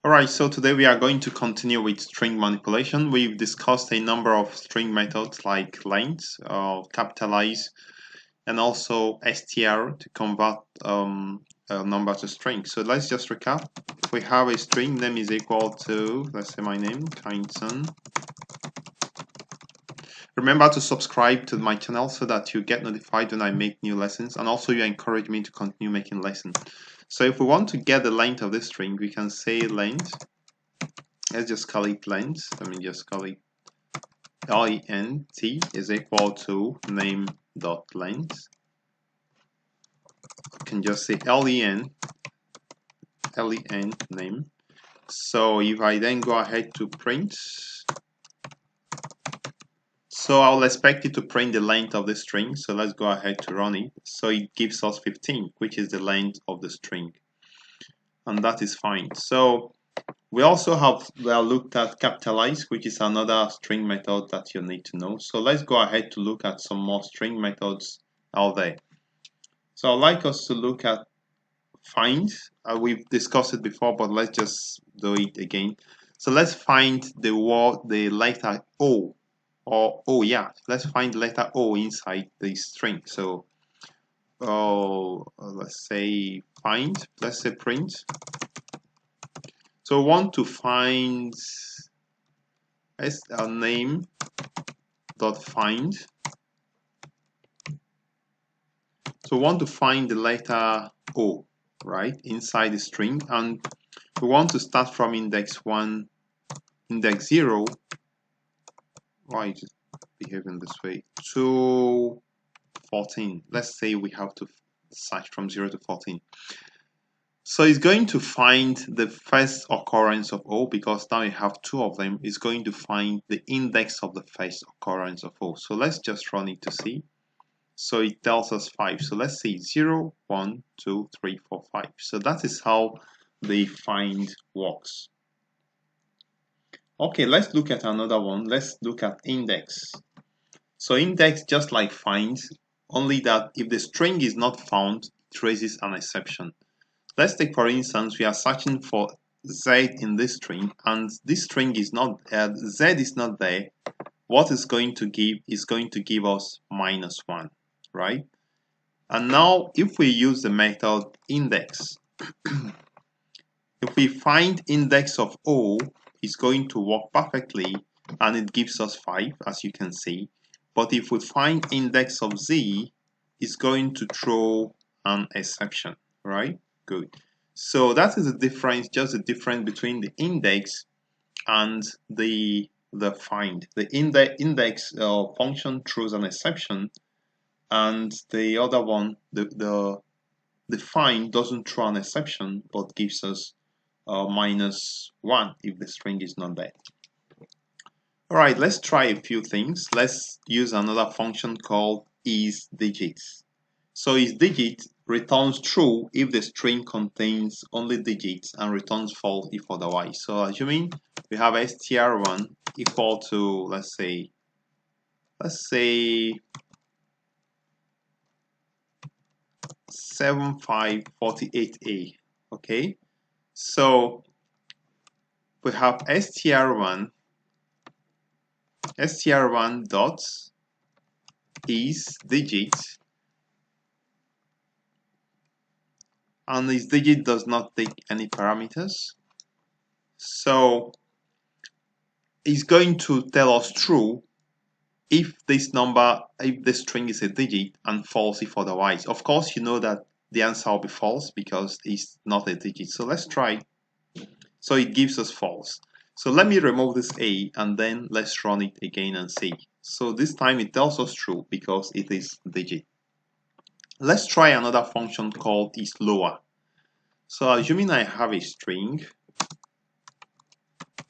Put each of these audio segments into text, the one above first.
Alright, so today we are going to continue with string manipulation. We've discussed a number of string methods like length, capitalize, and also str to convert a number to string. So let's just recap. If we have a string, name is equal to, let's say my name, Kindson. Remember to subscribe to my channel so that you get notified when I make new lessons, and also you encourage me to continue making lessons. So if we want to get the length of this string, we can say length. Let's just call it length. Let me just call it lent is equal to name dot length. You can just say len name. So if I then go ahead to print, so I'll expect it to print the length of the string. So let's go ahead to run it. So it gives us 15, which is the length of the string, and that is fine. So we also have looked at capitalize, which is another string method that you need to know. So let's go ahead to look at some more string methods out there. So I'd like us to look at find. We've discussed it before, but let's just do it again. So let's find the letter O, or let's find the letter O inside the string. So let's say find, let's say print. So we want to find a name dot find. So we want to find the letter O, right, inside the string, and we want to start from index 1, index 0. Why is it behaving this way? To 14. Let's say we have to search from 0 to 14. So it's going to find the first occurrence of O, because now you have two of them. It's going to find the index of the first occurrence of O. So let's just run it to see. So it tells us 5. So let's say 0, 1, 2, 3, 4, 5. So that is how the find works. Okay, let's look at another one. Let's look at index. So index, just like find, only that if the string is not found, it raises an exception. Let's take, for instance, we are searching for Z in this string, and this string is not, Z is not there. What is going to give is going to give us -1, right? And now if we use the method index, if we find index of O, it's going to work perfectly, and it gives us 5, as you can see. But if we find index of Z, it's going to throw an exception, right? Good. So that is the difference, just the difference between the index and the find. The index function throws an exception, and the other one, the find, doesn't throw an exception but gives us -1 if the string is not there. All right, let's try a few things. Let's use another function called isDigit. So isDigit returns true if the string contains only digits and returns false if otherwise. So assuming we have str1 equal to, let's say 7548A. Okay, so we have str1 dot isDigit, and isDigit does not take any parameters, so it's going to tell us true if this string is a digit, and false if otherwise. Of course, you know that the answer will be false because it's not a digit. So let's try. So it gives us false. So let me remove this A, and then let's run it again and see. So this time it tells us true because it is a digit. Let's try another function called isLower. So assuming I have a string,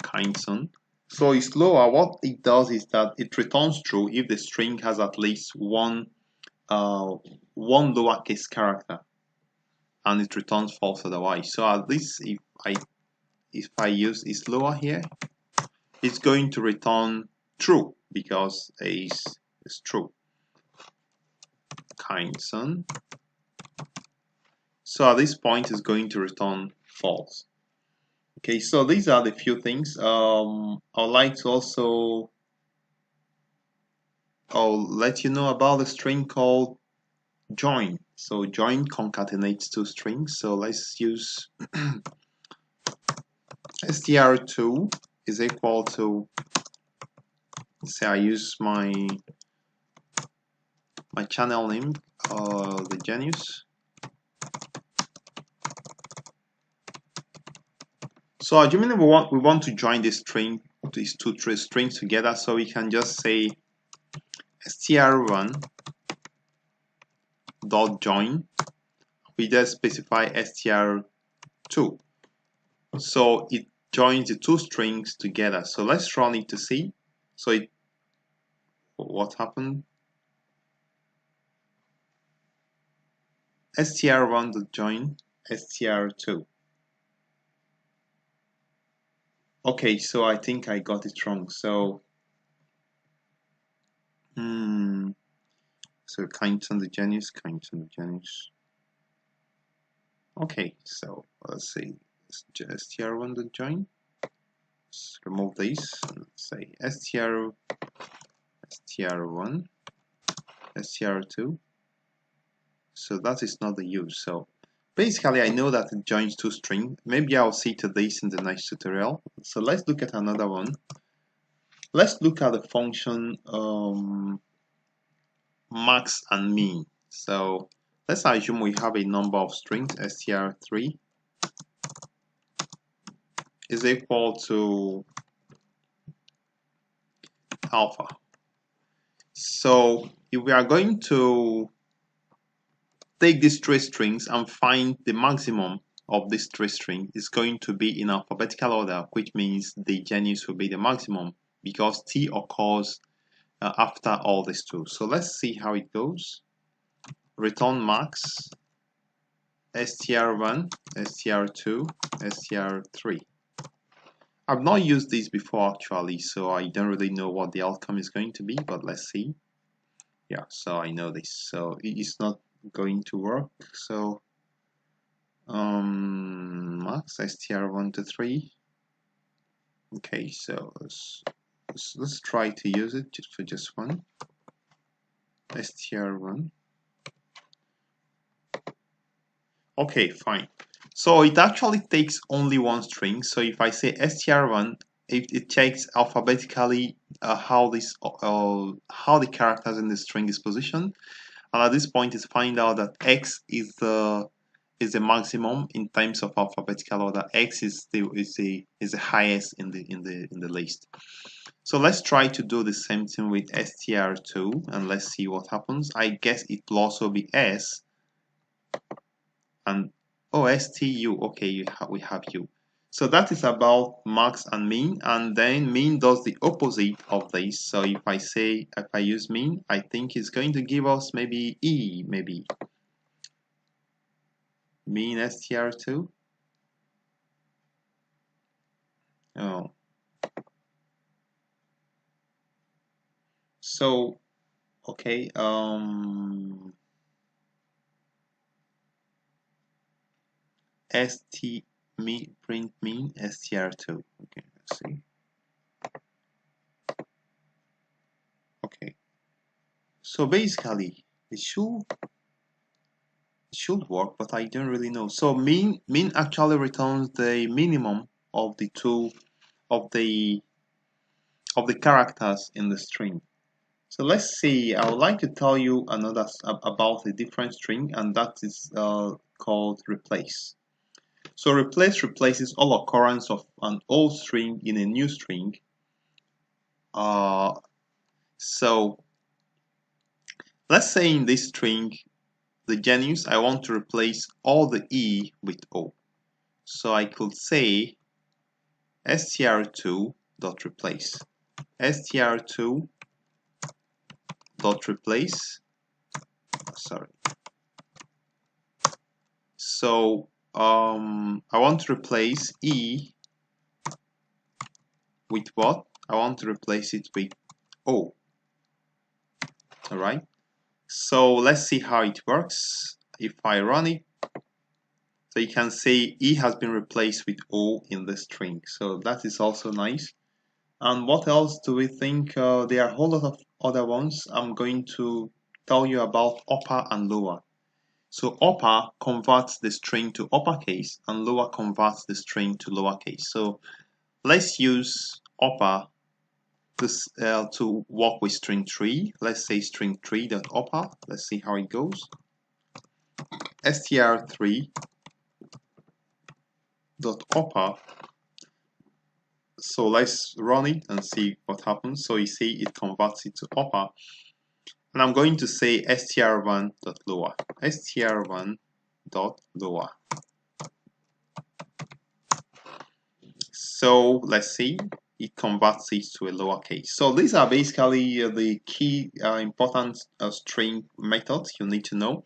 Kindson. So isLower, what it does is that it returns true if the string has at least one lowercase character, and it returns false otherwise. So at least if I use isLower here, it's going to return true because A is true. Kindson. So at this point, it's going to return false. Okay, so these are the few things. I'd like to also I'll let you know about the string called join. So join concatenates two strings. So let's use str2 is equal to, say I use my channel name, the Genius. So assuming we want to join this string, these two strings together, so we can just say str1 dot join. We just specify str2, so it joins the two strings together. So let's run it to see. So what happened? str1 dot join str2. Okay, so I think I got it wrong. So so the Genius. Okay, so let's see, str1 dot join. Let's remove this and say str1 str2. So that is not the use. So basically I know that it joins two strings. Maybe I'll see to this in the next tutorial. So let's look at another one. Let's look at the function max and min. So let's assume we have a number of strings, str3 is equal to alpha. So if we are going to take these three strings and find the maximum of this three string, is going to be in alphabetical order, which means the Genius will be the maximum because T occurs after all these two. So let's see how it goes. Return max str1 str2 str3. I've not used these before actually, so I don't really know what the outcome is going to be, but let's see. Yeah, so I know this, so it is not going to work. So max str1 to 3. Okay, so let's try to use it just for just one. str1. Okay, fine. So it actually takes only one string. So if I say str1, it checks alphabetically how the characters in the string is positioned, and at this point, it's find out that x is the maximum in terms of alphabetical order. X is the highest in the list. So let's try to do the same thing with str2 and let's see what happens. I guess it will also be s and stu. Okay, we have u. So that is about max and min, and then min does the opposite of this. So if I use min, I think it's going to give us maybe e, maybe min str2. Oh, so okay, st me print min str2. Okay, let's see. Okay, so basically it should work, but I don't really know. So min actually returns the minimum of the two of the characters in the string. So let's see. I would like to tell you another about a different string, and that is called replace. So replace replaces all occurrence of an old string in a new string. So let's say in this string, the Genius, I want to replace all the E with O. So I could say str2 dot replace str2 dot replace. Sorry. So I want to replace E with what? I want to replace it with O. All right. So let's see how it works. If I run it, So you can say E has been replaced with O in the string. So that is also nice. And what else do we think? There are a whole lot of other ones. I'm going to tell you about upper and lower. So upper converts the string to uppercase and lower converts the string to lowercase. So let's use upper to work with string 3. Let's say string 3.upper. Let's see how it goes. str3.upper. So let's run it and see what happens. So you see it converts it to upper. And I'm going to say str1.lower. str1.lower. So let's see, it converts it to a lowercase. So these are basically the key important string methods you need to know.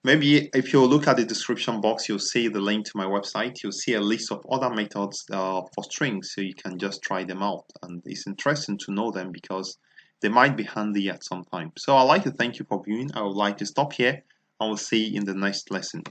Maybe if you look at the description box, you'll see the link to my website. You'll see a list of other methods for strings, so you can just try them out. And it's interesting to know them because they might be handy at some time. So I'd like to thank you for viewing. I would like to stop here. I will see you in the next lesson.